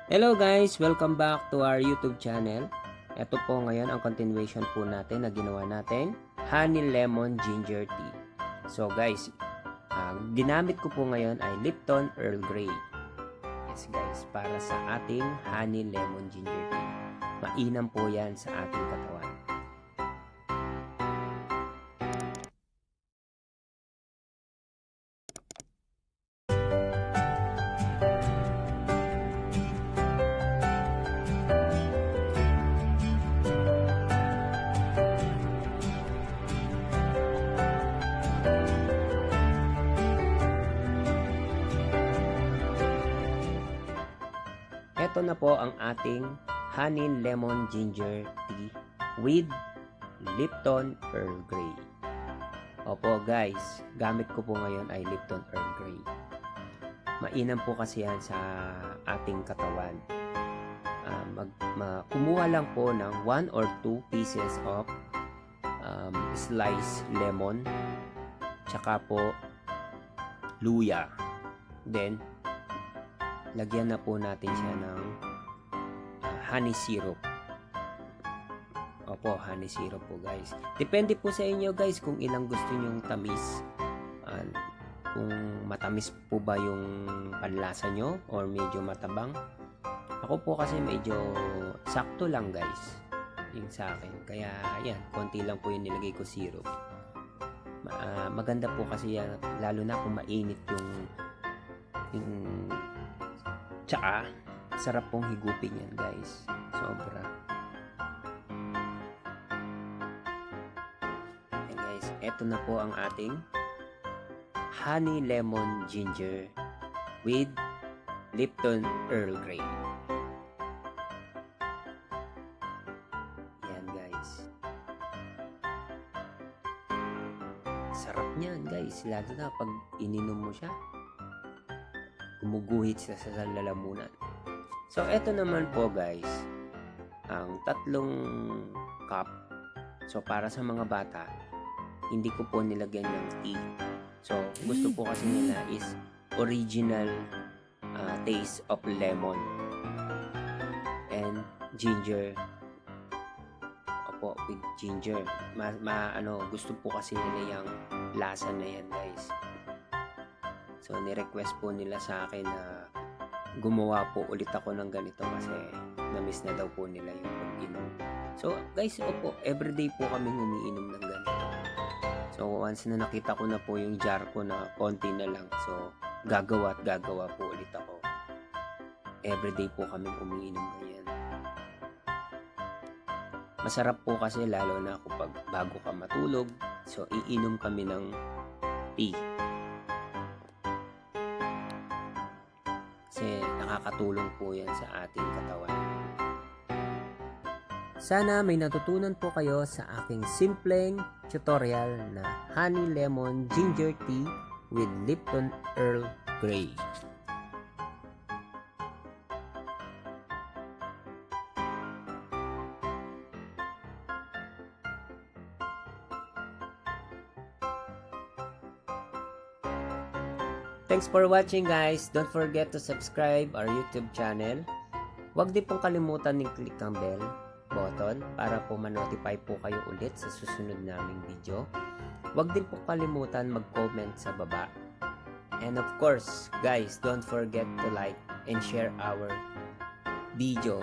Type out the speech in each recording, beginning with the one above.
Hello guys! Welcome back to our YouTube channel. Ito po ngayon ang continuation po natin na ginawa natin, honey lemon ginger tea. So guys, ang ginamit ko po ngayon ay Lipton Earl Grey. Yes guys, para sa ating honey lemon ginger tea. Mainam po yan sa ating katawan. Ito na po ang ating honey lemon ginger tea with Lipton Earl Grey. Opo guys, gamit ko po ngayon ay Lipton Earl Grey. Mainam po kasi yan sa ating katawan. Kumuha lang po ng 1 or 2 pieces of sliced lemon, tsaka po luya. Then lagyan na po natin siya ng honey syrup. Opo, honey syrup po guys. Depende po sa inyo guys kung ilang gusto nyong tamis. Kung matamis po ba yung panlasa nyo or medyo matabang. Ako po kasi medyo sakto lang guys yung sa akin. Kaya yan, konti lang po yung nilagay ko syrup. Maganda po kasi yan, lalo na kung mainit yung tsaka, sarap pong higupin yan guys. Sobra. Okay guys, eto na po ang ating honey lemon ginger with Lipton Earl Grey. Yan guys. Sarap niyan guys, lalo na pag ininom mo siya. Gumuguhit siya sa lalamunan. So, eto naman po guys, ang 3 cup. So, para sa mga bata, hindi ko po nilagyan ng tea. So, gusto po kasi nila is original taste of lemon and ginger. Opo, with ginger. Gusto po kasi nila yung lasa na yan guys. So, ni-request po nila sa akin na gumawa po ulit ako ng ganito kasi na-miss na daw po nila yung pag-inom. So, guys, opo, everyday po kami umiinom ng ganito. So, once na nakita ko na po yung jar ko na konti na lang, so, gagawa po ulit ako. Everyday po kami umiinom ganyan. Masarap po kasi lalo na kapag bago ka matulog, so, iinom kami ng tea. Kasi nakakatulong po yan sa ating katawan. Sana may natutunan po kayo sa aking simpleng tutorial na honey lemon ginger tea with Lipton Earl Grey. Thanks for watching guys. Don't forget to subscribe our YouTube channel. Huwag din pong kalimutan i-click ang bell button para po ma-notify po kayo ulit sa susunod naming video. Huwag din pong kalimutan mag-comment sa baba. And of course, guys, don't forget to like and share our video.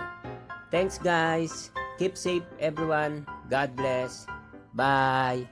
Thanks guys. Keep safe everyone. God bless. Bye.